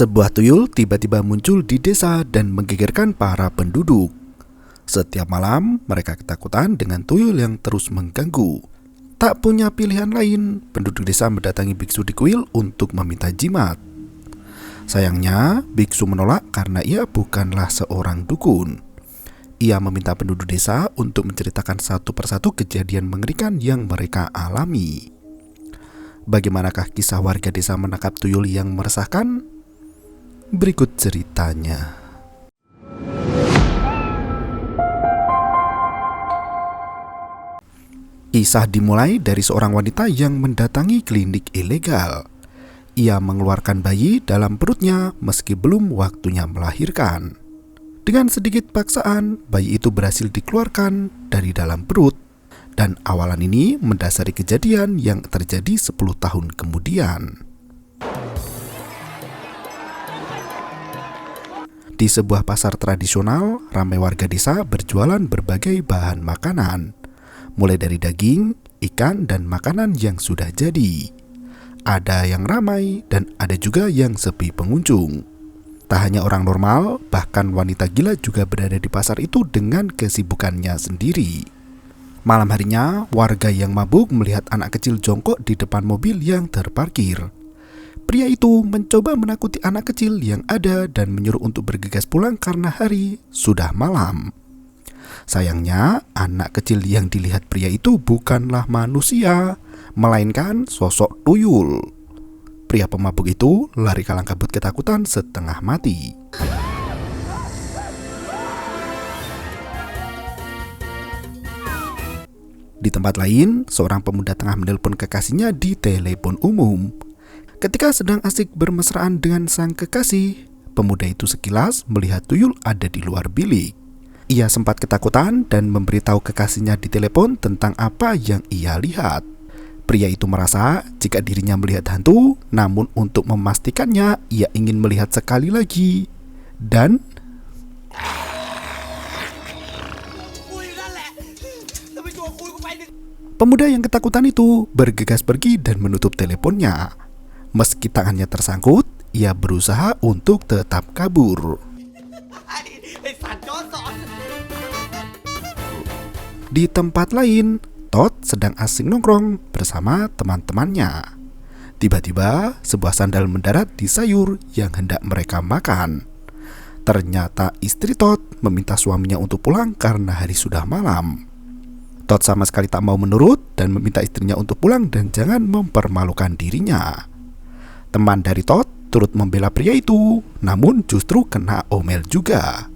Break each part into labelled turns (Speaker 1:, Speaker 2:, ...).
Speaker 1: Sebuah tuyul tiba-tiba muncul di desa dan menggegerkan para penduduk. Setiap malam, mereka ketakutan dengan tuyul yang terus mengganggu. Tak punya pilihan lain, penduduk desa mendatangi biksu di kuil untuk meminta jimat. Sayangnya, biksu menolak karena ia bukanlah seorang dukun. Ia meminta penduduk desa untuk menceritakan satu persatu kejadian mengerikan yang mereka alami. Bagaimanakah kisah warga desa menangkap tuyul yang meresahkan? Berikut ceritanya. Kisah dimulai dari seorang wanita yang mendatangi klinik ilegal. Ia mengeluarkan bayi dalam perutnya meski belum waktunya melahirkan. Dengan sedikit paksaan, bayi itu berhasil dikeluarkan dari dalam perut. Dan awalan ini mendasari kejadian yang terjadi 10 tahun kemudian. Di sebuah pasar tradisional, ramai warga desa berjualan berbagai bahan makanan, mulai dari daging, ikan, dan makanan yang sudah jadi. Ada yang ramai dan ada juga yang sepi pengunjung. Tak hanya orang normal, bahkan wanita gila juga berada di pasar itu dengan kesibukannya sendiri. Malam harinya, warga yang mabuk melihat anak kecil jongkok di depan mobil yang terparkir. Pria itu mencoba menakuti anak kecil yang ada dan menyuruh untuk bergegas pulang karena hari sudah malam. Sayangnya, anak kecil yang dilihat pria itu bukanlah manusia, melainkan sosok tuyul. Pria pemabuk itu lari kalang kabut ketakutan setengah mati. Di tempat lain, seorang pemuda tengah menelpon kekasihnya di telepon umum. Ketika sedang asik bermesraan dengan sang kekasih, pemuda itu sekilas melihat tuyul ada di luar bilik. Ia sempat ketakutan dan memberitahu kekasihnya di telepon tentang apa yang ia lihat. Pria itu merasa jika dirinya melihat hantu, namun untuk memastikannya ia ingin melihat sekali lagi. Dan pemuda yang ketakutan itu bergegas pergi dan menutup teleponnya. Meski tangannya tersangkut, ia berusaha untuk tetap kabur. Di tempat lain, Todd sedang asing nongkrong bersama teman-temannya. Tiba-tiba, sebuah sandal mendarat di sayur yang hendak mereka makan. Ternyata istri Todd meminta suaminya untuk pulang karena hari sudah malam. Todd sama sekali tak mau menurut dan meminta istrinya untuk pulang dan jangan mempermalukan dirinya. Teman dari Todd turut membela pria itu, namun justru kena omel juga.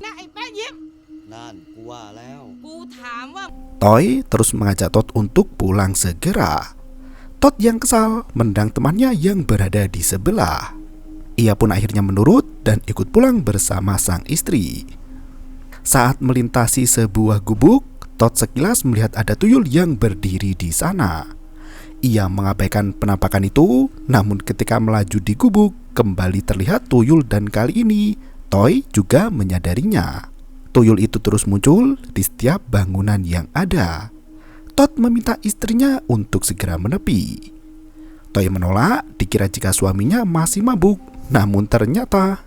Speaker 1: Toy terus mengajak Todd untuk pulang segera. Todd yang kesal menendang temannya yang berada di sebelah. Ia pun akhirnya menurut dan ikut pulang bersama sang istri. Saat melintasi sebuah gubuk, Todd sekilas melihat ada tuyul yang berdiri di sana. Ia mengabaikan penampakan itu, namun ketika melaju di gubuk, kembali terlihat tuyul dan kali ini, Toy juga menyadarinya. Tuyul itu terus muncul di setiap bangunan yang ada. Todd meminta istrinya untuk segera menepi. Toy menolak, dikira jika suaminya masih mabuk, namun ternyata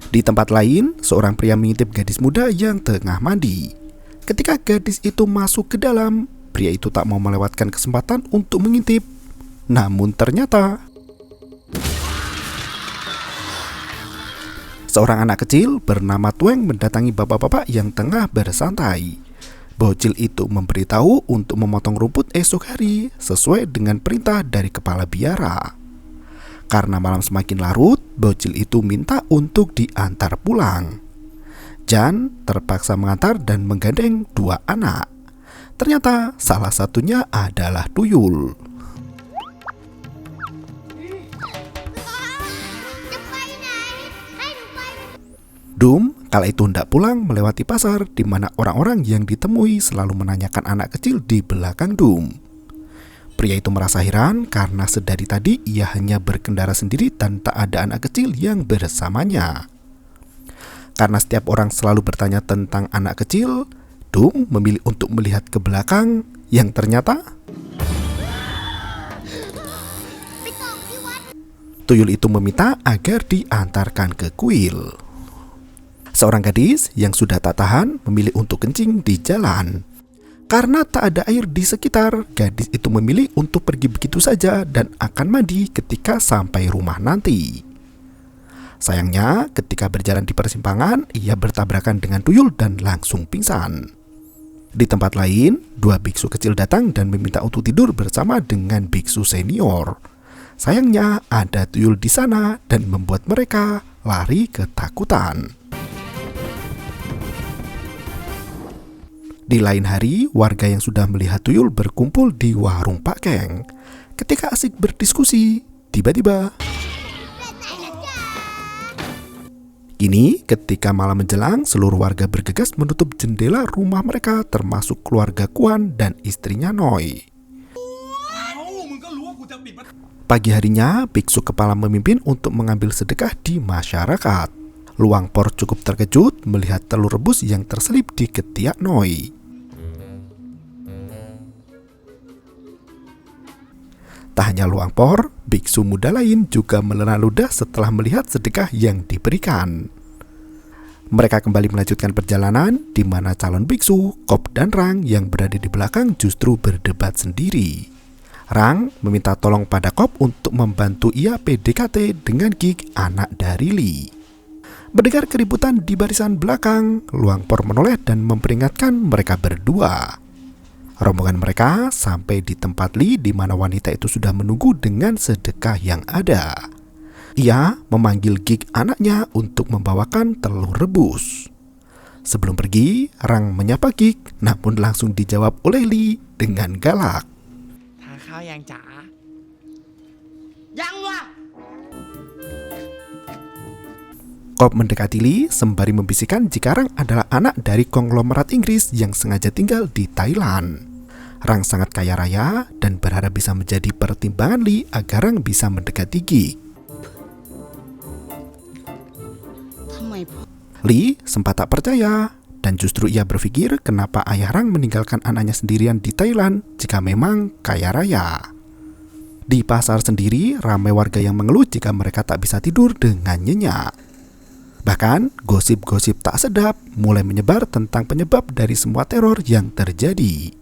Speaker 1: di tempat lain, seorang pria mengintip gadis muda yang tengah mandi. Ketika gadis itu masuk ke dalam, pria itu tak mau melewatkan kesempatan untuk mengintip. Namun ternyata seorang anak kecil bernama Tweng mendatangi bapak-bapak yang tengah bersantai. Bocil itu memberitahu untuk memotong rumput esok hari sesuai dengan perintah dari kepala biara. Karena malam semakin larut, bocil itu minta untuk diantar pulang. Jan terpaksa mengantar dan menggandeng dua anak. Ternyata salah satunya adalah tuyul. Dum kala itu hendak pulang melewati pasar di mana orang-orang yang ditemui selalu menanyakan anak kecil di belakang Dum. Pria itu merasa heran karena sedari tadi ia hanya berkendara sendiri dan tak ada anak kecil yang bersamanya. Karena setiap orang selalu bertanya tentang anak kecil, Dum memilih untuk melihat ke belakang yang ternyata Tuyul itu meminta agar diantarkan ke kuil. Seorang gadis yang sudah tak tahan memilih untuk kencing di jalan. Karena tak ada air di sekitar, gadis itu memilih untuk pergi begitu saja dan akan mandi ketika sampai rumah nanti. Sayangnya, ketika berjalan di persimpangan, ia bertabrakan dengan tuyul dan langsung pingsan. Di tempat lain, dua biksu kecil datang dan meminta untuk tidur bersama dengan biksu senior. Sayangnya, ada tuyul di sana dan membuat mereka lari ketakutan. Di lain hari, warga yang sudah melihat tuyul berkumpul di warung Pak Keng. Ketika asik berdiskusi, tiba-tiba kini, ketika malam menjelang, seluruh warga bergegas menutup jendela rumah mereka, termasuk keluarga Kuan dan istrinya Noi. Pagi harinya, biksu kepala memimpin untuk mengambil sedekah di masyarakat. Luang Por cukup terkejut melihat telur rebus yang terselip di ketiak Noi. Tak hanya Luang Por, biksu muda lain juga menelan ludah setelah melihat sedekah yang diberikan. Mereka kembali melanjutkan perjalanan, di mana calon biksu, Kop dan Rang yang berada di belakang justru berdebat sendiri. Rang meminta tolong pada Kop untuk membantu ia PDKT dengan Gig, anak dari Li. Mendengar keributan di barisan belakang, Luang Por menoleh dan memperingatkan mereka berdua. Rombongan mereka sampai di tempat Li di mana wanita itu sudah menunggu dengan sedekah yang ada. Ia memanggil Gig anaknya untuk membawakan telur rebus. Sebelum pergi, Rang menyapa Gig, namun langsung dijawab oleh Li dengan galak. Kop mendekati Li sembari membisikkan jika Rang adalah anak dari konglomerat Inggris yang sengaja tinggal di Thailand. Rang sangat kaya raya dan berharap bisa menjadi pertimbangan Li agar Rang bisa mendekati Gig. Li sempat tak percaya dan justru ia berpikir kenapa ayah Rang meninggalkan anaknya sendirian di Thailand jika memang kaya raya. Di pasar sendiri ramai warga yang mengeluh jika mereka tak bisa tidur dengan nyenyak. Bahkan gosip-gosip tak sedap mulai menyebar tentang penyebab dari semua teror yang terjadi.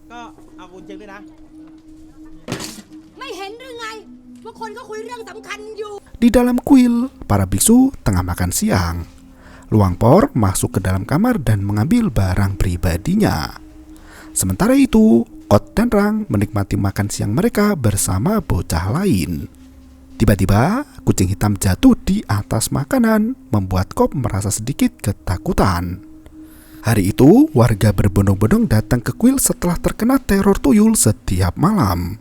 Speaker 1: Di dalam kuil, para biksu tengah makan siang. Luang Por masuk ke dalam kamar dan mengambil barang pribadinya. Sementara itu, Kot dan Rang menikmati makan siang mereka bersama bocah lain. Tiba-tiba, kucing hitam jatuh di atas makanan, membuat Kop merasa sedikit ketakutan. Hari itu, warga berbondong-bondong datang ke kuil setelah terkena teror tuyul setiap malam.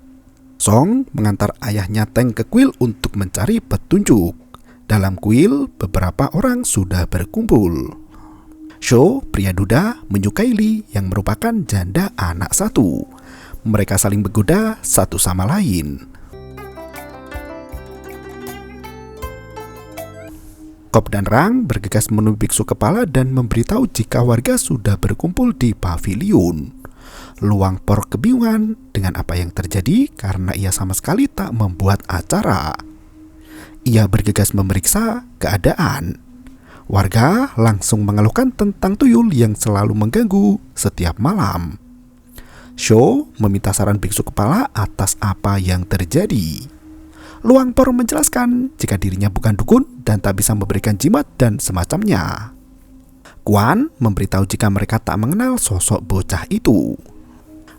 Speaker 1: Song mengantar ayahnya Teng ke kuil untuk mencari petunjuk. Dalam kuil, beberapa orang sudah berkumpul. Sho, pria duda, menyukai Li yang merupakan janda anak satu. Mereka saling menggoda satu sama lain. Kop dan Rang bergegas menuju biksu kepala dan memberitahu jika warga sudah berkumpul di paviliun. Luang Por kebingungan dengan apa yang terjadi karena ia sama sekali tak membuat acara. Ia bergegas memeriksa keadaan. Warga langsung mengeluhkan tentang tuyul yang selalu mengganggu setiap malam. Sho meminta saran biksu kepala atas apa yang terjadi. Luang Por menjelaskan jika dirinya bukan dukun dan tak bisa memberikan jimat dan semacamnya. Kuan memberitahu jika mereka tak mengenal sosok bocah itu.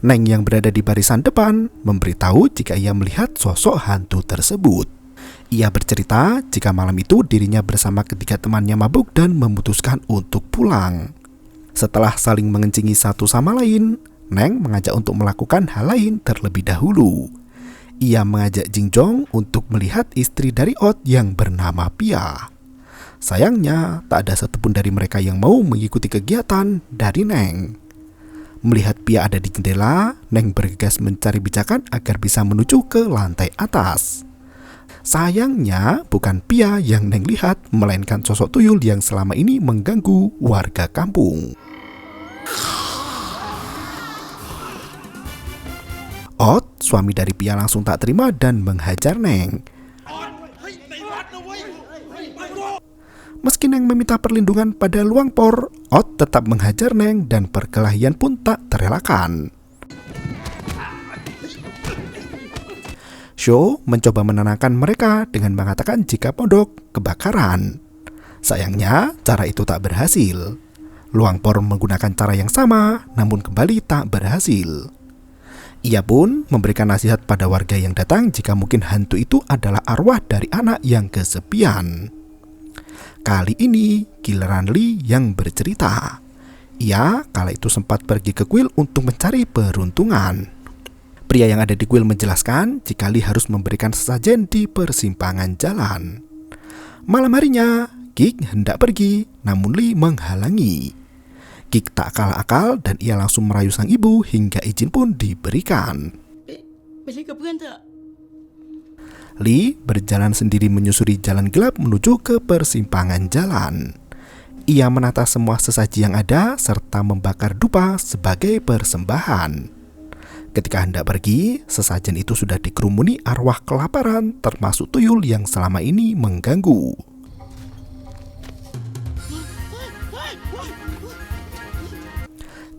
Speaker 1: Neng yang berada di barisan depan memberitahu jika ia melihat sosok hantu tersebut. Ia bercerita jika malam itu dirinya bersama ketiga temannya mabuk dan memutuskan untuk pulang. Setelah saling mengencingi satu sama lain, Neng mengajak untuk melakukan hal lain terlebih dahulu. Ia mengajak Jingjong untuk melihat istri dari Ot yang bernama Pia. Sayangnya, tak ada satupun dari mereka yang mau mengikuti kegiatan dari Neng. Melihat Pia ada di jendela, Neng bergegas mencari bijakan agar bisa menuju ke lantai atas. Sayangnya, bukan Pia yang Neng lihat, melainkan sosok tuyul yang selama ini mengganggu warga kampung. Ot, suami dari Pia langsung tak terima dan menghajar Neng. Meski Neng meminta perlindungan pada Luangpor, Ot tetap menghajar Neng dan perkelahian pun tak terelakkan. Sho mencoba menenangkan mereka dengan mengatakan jika pondok kebakaran. Sayangnya, cara itu tak berhasil. Luangpor menggunakan cara yang sama, namun kembali tak berhasil. Ia pun memberikan nasihat pada warga yang datang jika mungkin hantu itu adalah arwah dari anak yang kesepian. Kali ini, giliran Lee yang bercerita. Ia kala itu sempat pergi ke kuil untuk mencari peruntungan. Pria yang ada di kuil menjelaskan jika Lee harus memberikan sesajen di persimpangan jalan. Malam harinya, Gik hendak pergi, namun Lee menghalangi. Gik tak kalah akal dan ia langsung merayu sang ibu hingga izin pun diberikan. Lee berjalan sendiri menyusuri jalan gelap menuju ke persimpangan jalan. Ia menata semua sesaji yang ada serta membakar dupa sebagai persembahan. Ketika hendak pergi, sesajen itu sudah dikerumuni arwah kelaparan termasuk tuyul yang selama ini mengganggu.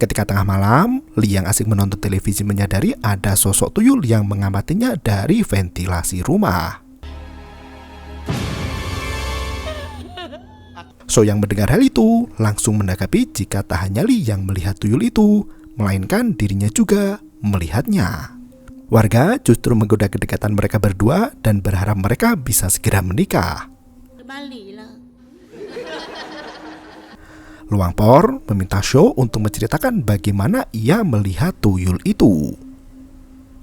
Speaker 1: Ketika tengah malam, Lee yang asik menonton televisi menyadari ada sosok tuyul yang mengamatinya dari ventilasi rumah. So yang mendengar hal itu langsung menanggapi jika tak hanya Lee yang melihat tuyul itu, melainkan dirinya juga melihatnya. Warga justru menggoda kedekatan mereka berdua dan berharap mereka bisa segera menikah. Luangpor meminta Sho untuk menceritakan bagaimana ia melihat tuyul itu.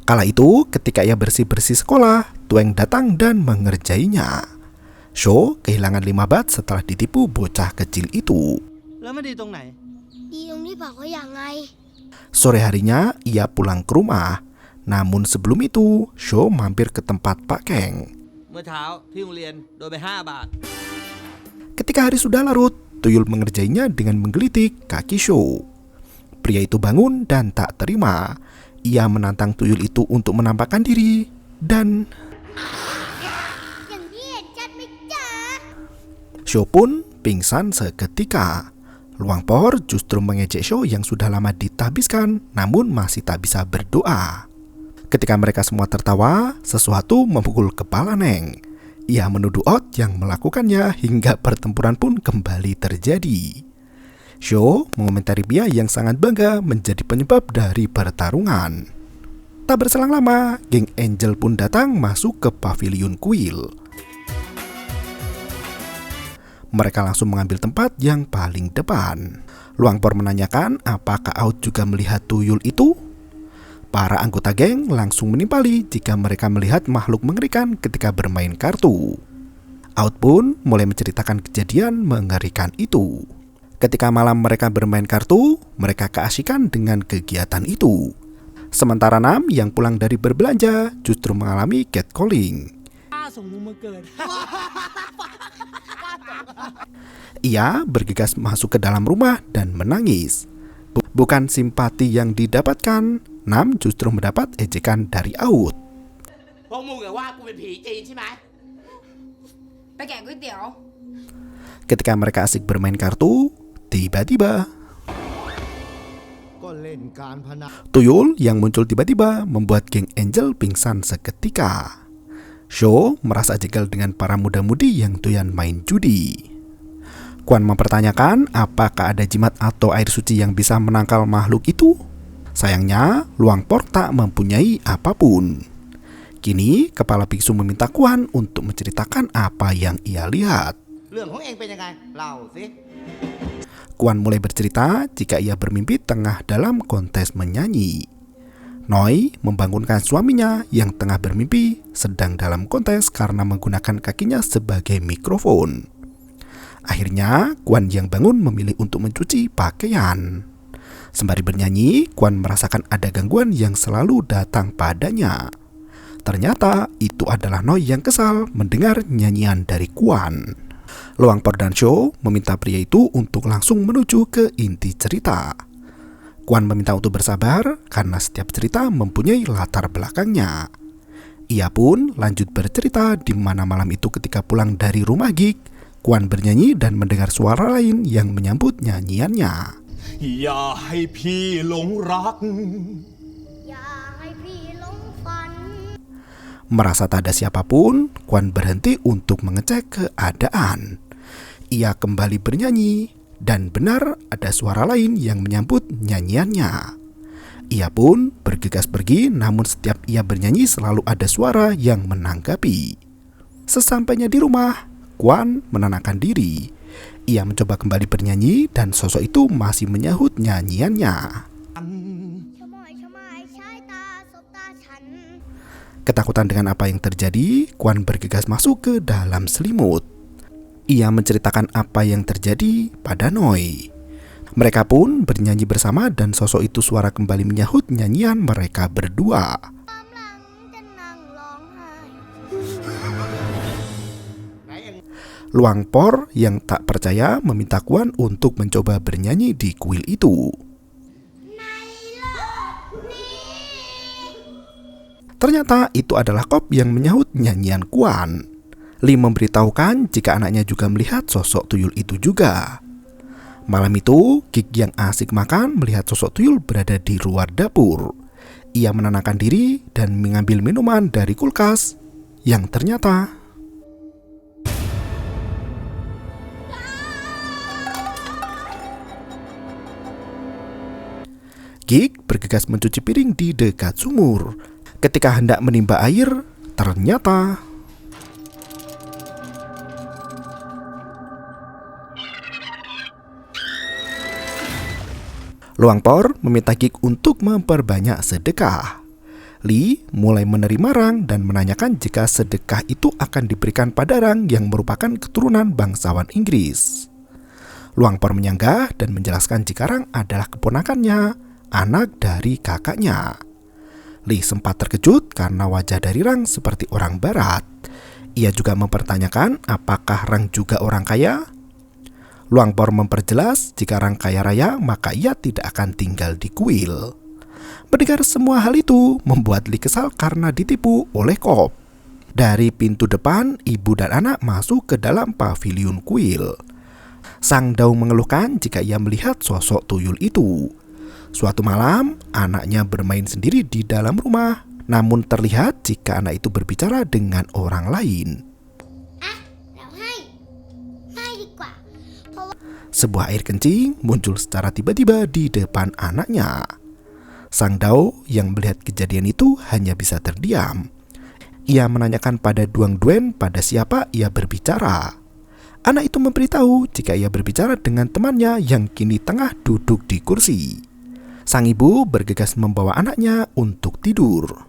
Speaker 1: Kala itu, ketika ia bersih-bersih sekolah, Tueng datang dan mengerjainya. Sho kehilangan 5 bat setelah ditipu bocah kecil itu. Sore harinya, ia pulang ke rumah. Namun sebelum itu, Sho mampir ke tempat Pak Keng. Ketika hari sudah larut, tuyul mengerjainya dengan menggelitik kaki Sho. Pria itu bangun dan tak terima. Ia menantang tuyul itu untuk menampakkan diri dan Sho pun pingsan seketika. Luangpor justru mengejek Sho yang sudah lama ditahbiskan namun masih tak bisa berdoa. Ketika mereka semua tertawa, sesuatu memukul kepala Neng. Ia menuduh Ot yang melakukannya hingga pertempuran pun kembali terjadi. Sho mengomentari Bia yang sangat bangga menjadi penyebab dari pertarungan. Tak berselang lama, geng Angel pun datang masuk ke pavilion kuil. Mereka langsung mengambil tempat yang paling depan. Luangpor menanyakan apakah Out juga melihat tuyul itu. Para anggota geng langsung menimpali jika mereka melihat makhluk mengerikan ketika bermain kartu. Out pun mulai menceritakan kejadian mengerikan itu. Ketika malam mereka bermain kartu, mereka keasikan dengan kegiatan itu. Sementara Nam yang pulang dari berbelanja justru mengalami catcalling. Ia bergegas masuk ke dalam rumah dan menangis. Bukan simpati yang didapatkan, Nam justru mendapat ejekan dari Out. Ketika mereka asik bermain kartu, tiba-tiba tuyul yang muncul tiba-tiba membuat geng Angel pingsan seketika. Sho merasa jengkel dengan para muda-mudi yang doyan main judi. Quan mempertanyakan apakah ada jimat atau air suci yang bisa menangkal makhluk itu. Sayangnya, Luangpor tak mempunyai apapun. Kini, kepala biksu meminta Quan untuk menceritakan apa yang ia lihat. Quan mulai bercerita jika ia bermimpi tengah dalam kontes menyanyi. Noi membangunkan suaminya yang tengah bermimpi sedang dalam kontes karena menggunakan kakinya sebagai mikrofon. Akhirnya, Quan yang bangun memilih untuk mencuci pakaian. Sembari bernyanyi, Quan merasakan ada gangguan yang selalu datang padanya. Ternyata itu adalah Noi yang kesal mendengar nyanyian dari Quan. Luangpor dan Sho meminta pria itu untuk langsung menuju ke inti cerita. Quan meminta untuk bersabar karena setiap cerita mempunyai latar belakangnya. Ia pun lanjut bercerita di mana malam itu ketika pulang dari rumah Gik, Kuan bernyanyi dan mendengar suara lain yang menyambut nyanyiannya.
Speaker 2: อย่าให้พี่หลงรัก
Speaker 1: Merasa tak ada siapapun, Kuan berhenti untuk mengecek keadaan. Ia kembali bernyanyi, dan benar ada suara lain yang menyambut nyanyiannya. Ia pun bergegas pergi, namun setiap ia bernyanyi selalu ada suara yang menanggapi. Sesampainya di rumah, Kuan menenangkan diri. Ia mencoba kembali bernyanyi dan sosok itu masih menyahut nyanyiannya. Ketakutan dengan apa yang terjadi, Kuan bergegas masuk ke dalam selimut. Ia menceritakan apa yang terjadi pada Noi. Mereka pun bernyanyi bersama dan sosok itu suara kembali menyahut nyanyian mereka berdua. Luang Por yang tak percaya meminta Kuan untuk mencoba bernyanyi di kuil itu. Ternyata itu adalah Kop yang menyahut nyanyian Kuan. Li memberitahukan jika anaknya juga melihat sosok tuyul itu juga. Malam itu, Gig yang asik makan melihat sosok tuyul berada di luar dapur. Ia menenangkan diri dan mengambil minuman dari kulkas yang ternyata Gig bergegas mencuci piring di dekat sumur. Ketika hendak menimba air, ternyata Luang Por meminta Gig untuk memperbanyak sedekah. Li mulai menerima Rang dan menanyakan jika sedekah itu akan diberikan pada Rang yang merupakan keturunan bangsawan Inggris. Luang Por menyanggah dan menjelaskan jika Rang adalah keponakannya, anak dari kakaknya. Li sempat terkejut karena wajah dari Rang seperti orang barat. Ia juga mempertanyakan apakah Rang juga orang kaya. Luang Por memperjelas jika Rang kaya raya maka ia tidak akan tinggal di kuil. Mendengar semua hal itu membuat Li kesal karena ditipu oleh Kop. Dari pintu depan, ibu dan anak masuk ke dalam paviliun kuil. Sang Dao mengeluhkan jika ia melihat sosok tuyul itu. Suatu malam, anaknya bermain sendiri di dalam rumah, namun terlihat jika anak itu berbicara dengan orang lain. Sebuah air kencing muncul secara tiba-tiba di depan anaknya. Sang Dao yang melihat kejadian itu hanya bisa terdiam. Ia menanyakan pada Duang Duen pada siapa ia berbicara. Anak itu memberitahu jika ia berbicara dengan temannya yang kini tengah duduk di kursi. Sang ibu bergegas membawa anaknya untuk tidur.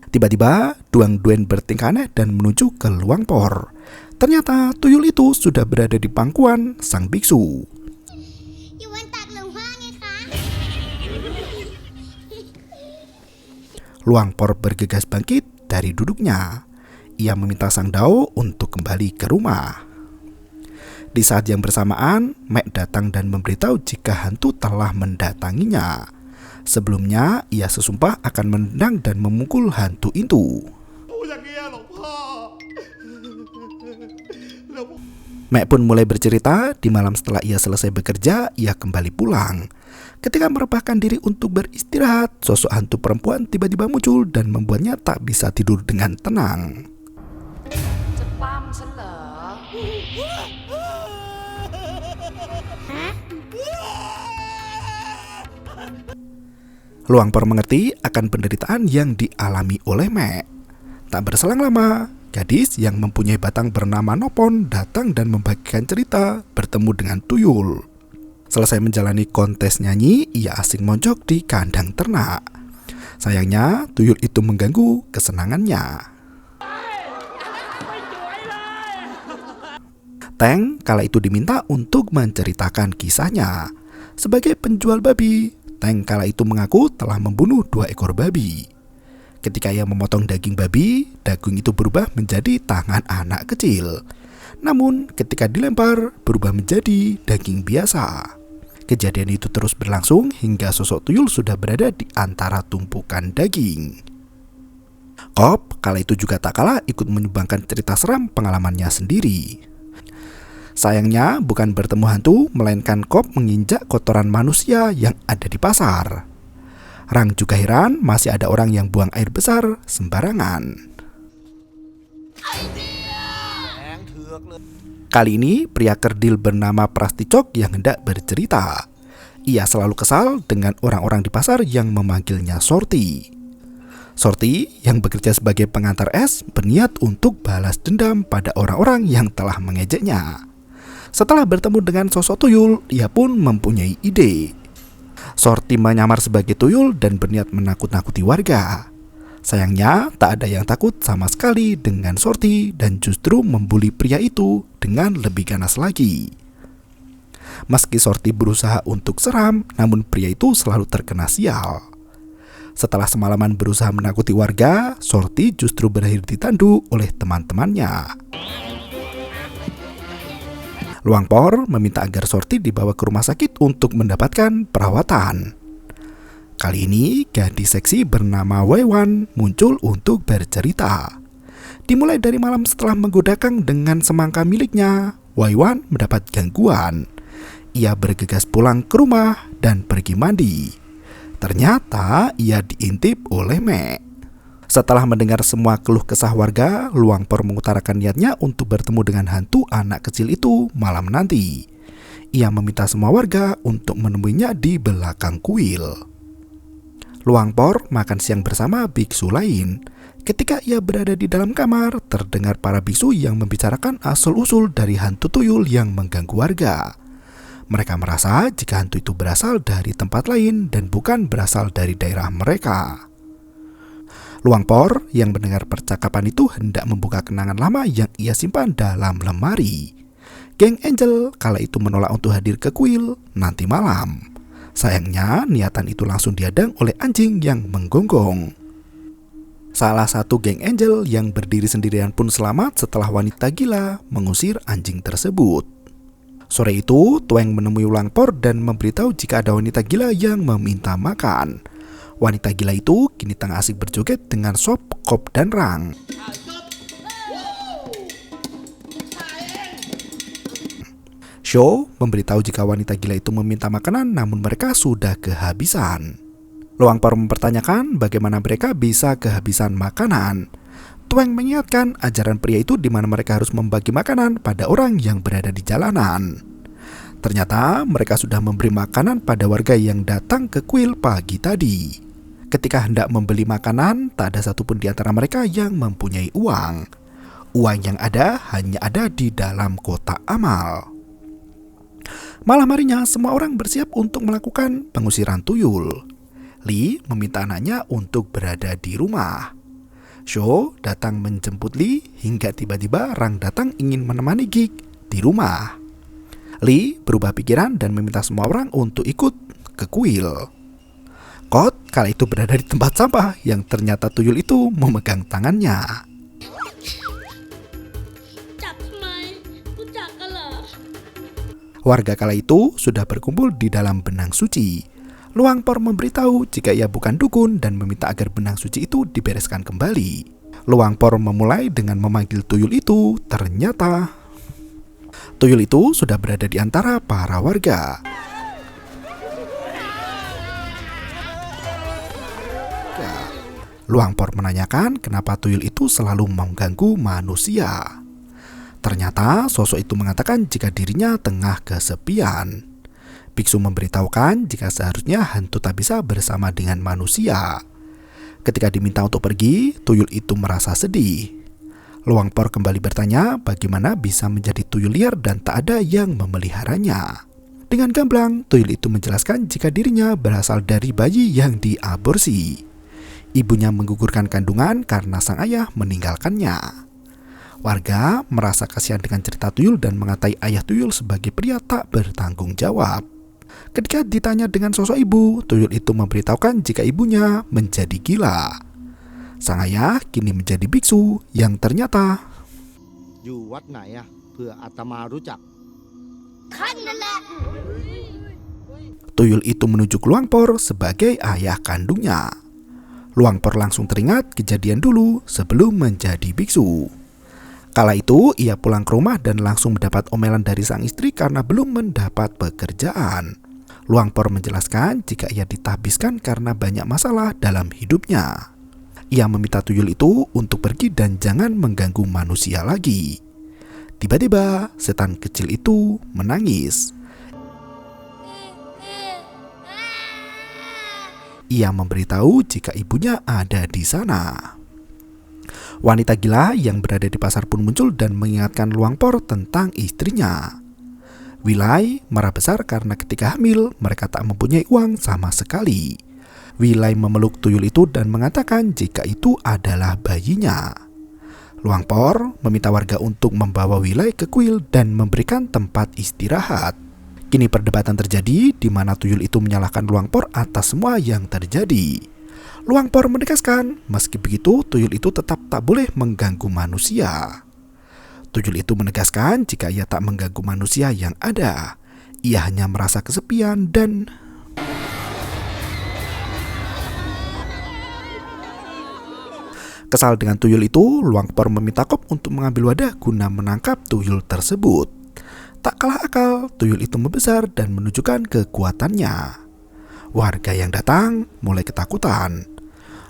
Speaker 1: Tiba-tiba Duang Duen bertingkah aneh dan menuju ke Luang Por. Ternyata tuyul itu sudah berada di pangkuan sang biksu. Luang Por bergegas bangkit dari duduknya. Ia meminta sang Dao untuk kembali ke rumah. Di saat yang bersamaan, Mek datang dan memberitahu jika hantu telah mendatanginya. Sebelumnya, ia sesumpah akan menendang dan memukul hantu itu. Mek pun mulai bercerita, di malam setelah ia selesai bekerja, ia kembali pulang. Ketika merebahkan diri untuk beristirahat, sosok hantu perempuan tiba-tiba muncul dan membuatnya tak bisa tidur dengan tenang. Luang Por mengerti akan penderitaan yang dialami oleh Mek. Tak berselang lama, gadis yang mempunyai batang bernama Nopon datang dan membagikan cerita bertemu dengan tuyul. Selesai menjalani kontes nyanyi, ia asing monjok di kandang ternak. Sayangnya, tuyul itu mengganggu kesenangannya. Teng kala itu diminta untuk menceritakan kisahnya. Sebagai penjual babi, Teng kala itu mengaku telah membunuh 2 ekor babi. Ketika ia memotong daging babi, daging itu berubah menjadi tangan anak kecil. Namun ketika dilempar, berubah menjadi daging biasa. Kejadian itu terus berlangsung hingga sosok tuyul sudah berada di antara tumpukan daging. Kop kala itu juga tak kalah ikut menyumbangkan cerita seram pengalamannya sendiri. Sayangnya bukan bertemu hantu, melainkan Kop menginjak kotoran manusia yang ada di pasar. Rang juga heran masih ada orang yang buang air besar sembarangan. Kali ini pria kerdil bernama Prasticok yang hendak bercerita. Ia selalu kesal dengan orang-orang di pasar yang memanggilnya Sorti. Sorti yang bekerja sebagai pengantar es berniat untuk balas dendam pada orang-orang yang telah mengejeknya. Setelah bertemu dengan sosok tuyul, ia pun mempunyai ide. Sorti menyamar sebagai tuyul dan berniat menakut-nakuti warga. Sayangnya tak ada yang takut sama sekali dengan Sorti dan justru membuli pria itu dengan lebih ganas lagi. Meski Sorti berusaha untuk seram, namun pria itu selalu terkena sial. Setelah semalaman berusaha menakuti warga, Sorti justru berakhir ditandu oleh teman-temannya. Luangpor meminta agar Sorti dibawa ke rumah sakit untuk mendapatkan perawatan. Kali ini gadis seksi bernama Waiwan muncul untuk bercerita. Dimulai dari malam setelah menggoda Kang dengan semangka miliknya, Waiwan mendapat gangguan. Ia bergegas pulang ke rumah dan pergi mandi. Ternyata ia diintip oleh Mek. Setelah mendengar semua keluh kesah warga, Luangpor mengutarakan niatnya untuk bertemu dengan hantu anak kecil itu malam nanti. Ia meminta semua warga untuk menemuinya di belakang kuil. Luangpor makan siang bersama biksu lain. Ketika ia berada di dalam kamar, terdengar para biksu yang membicarakan asal-usul dari hantu tuyul yang mengganggu warga. Mereka merasa jika hantu itu berasal dari tempat lain dan bukan berasal dari daerah mereka. Luangpor yang mendengar percakapan itu hendak membuka kenangan lama yang ia simpan dalam lemari. Geng Angel kala itu menolak untuk hadir ke kuil nanti malam. Sayangnya niatan itu langsung dihadang oleh anjing yang menggonggong. Salah satu geng Angel yang berdiri sendirian pun selamat setelah wanita gila mengusir anjing tersebut. Sore itu, Tueng menemui Luangpor dan memberitahu jika ada wanita gila yang meminta makan. Wanita gila itu kini tengah asik berjoget dengan Sop, Kop, dan Rang. Show memberitahu jika wanita gila itu meminta makanan namun mereka sudah kehabisan. Luangpor mempertanyakan bagaimana mereka bisa kehabisan makanan. Tueng mengingatkan ajaran pria itu di mana mereka harus membagi makanan pada orang yang berada di jalanan. Ternyata mereka sudah memberi makanan pada warga yang datang ke kuil pagi tadi. Ketika hendak membeli makanan, tak ada satupun di antara mereka yang mempunyai uang. Uang yang ada hanya ada di dalam kotak amal. Malam harinya, semua orang bersiap untuk melakukan pengusiran tuyul. Li meminta anaknya untuk berada di rumah. Sho datang menjemput Li hingga tiba-tiba Rang datang ingin menemani Gig di rumah. Li berubah pikiran dan meminta semua orang untuk ikut ke kuil. Kot kala itu berada di tempat sampah yang ternyata tuyul itu memegang tangannya. Warga kala itu sudah berkumpul di dalam benang suci. Luangpor memberitahu jika ia bukan dukun dan meminta agar benang suci itu dibereskan kembali. Luangpor memulai dengan memanggil tuyul itu. Ternyata tuyul itu sudah berada di antara para warga. Luangpor menanyakan kenapa tuyul itu selalu mengganggu manusia. Ternyata sosok itu mengatakan jika dirinya tengah kesepian. Biksu memberitahukan jika seharusnya hantu tak bisa bersama dengan manusia. Ketika diminta untuk pergi, tuyul itu merasa sedih. Luangpor kembali bertanya bagaimana bisa menjadi tuyul liar dan tak ada yang memeliharanya. Dengan gamblang, tuyul itu menjelaskan jika dirinya berasal dari bayi yang diaborsi. Ibunya menggugurkan kandungan karena sang ayah meninggalkannya. Warga merasa kasihan dengan cerita tuyul dan mengatai ayah tuyul sebagai pria tak bertanggung jawab. Ketika ditanya dengan sosok ibu, tuyul itu memberitahukan jika ibunya menjadi gila. Sang ayah kini menjadi biksu yang ternyata tuyul itu menunjuk Luangpor sebagai ayah kandungnya. Luangpor langsung teringat kejadian dulu sebelum menjadi biksu. Kala itu ia pulang ke rumah dan langsung mendapat omelan dari sang istri karena belum mendapat pekerjaan. Luangpor menjelaskan jika ia ditahbiskan karena banyak masalah dalam hidupnya. Ia meminta tuyul itu untuk pergi dan jangan mengganggu manusia lagi. Tiba-tiba setan kecil itu menangis. Ia memberitahu jika ibunya ada di sana. Wanita gila yang berada di pasar pun muncul dan mengingatkan Luangpor tentang istrinya. Wilai marah besar karena ketika hamil mereka tak mempunyai uang sama sekali. Wilai memeluk tuyul itu dan mengatakan jika itu adalah bayinya. Luangpor meminta warga untuk membawa Wilai ke kuil dan memberikan tempat istirahat. Kini perdebatan terjadi di mana tuyul itu menyalahkan Luangpor atas semua yang terjadi. Luangpor menegaskan, meski begitu tuyul itu tetap tak boleh mengganggu manusia. Tuyul itu menegaskan jika ia tak mengganggu manusia yang ada, ia hanya merasa kesepian dan kesal dengan tuyul itu. Luangpor meminta Kop untuk mengambil wadah guna menangkap tuyul tersebut. Tak kalah akal, tuyul itu membesar dan menunjukkan kekuatannya. Warga yang datang mulai ketakutan.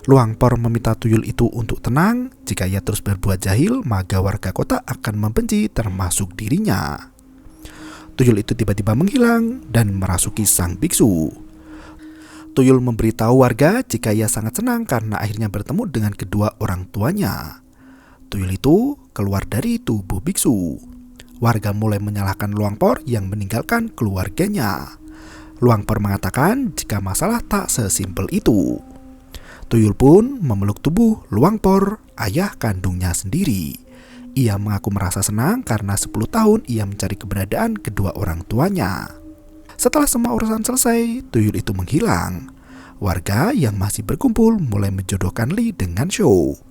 Speaker 1: Luangpor meminta tuyul itu untuk tenang. Jika ia terus berbuat jahil, maka warga kota akan membenci termasuk dirinya. Tuyul itu tiba-tiba menghilang dan merasuki sang biksu. Tuyul memberitahu warga jika ia sangat senang karena akhirnya bertemu dengan kedua orang tuanya. Tuyul itu keluar dari tubuh biksu. Warga mulai menyalahkan Luangpor yang meninggalkan keluarganya. Luangpor mengatakan jika masalah tak sesimpel itu. Tuyul pun memeluk tubuh Luangpor, ayah kandungnya sendiri. Ia mengaku merasa senang karena 10 tahun ia mencari keberadaan kedua orang tuanya. Setelah semua urusan selesai, tuyul itu menghilang. Warga yang masih berkumpul mulai menjodohkan Li dengan Show.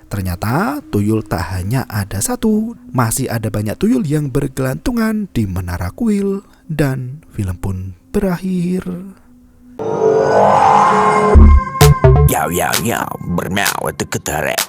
Speaker 1: Ternyata tuyul tak hanya ada satu, masih ada banyak tuyul yang bergelantungan di menara kuil. Dan film pun berakhir.
Speaker 3: Yo, bermau itu ketarik.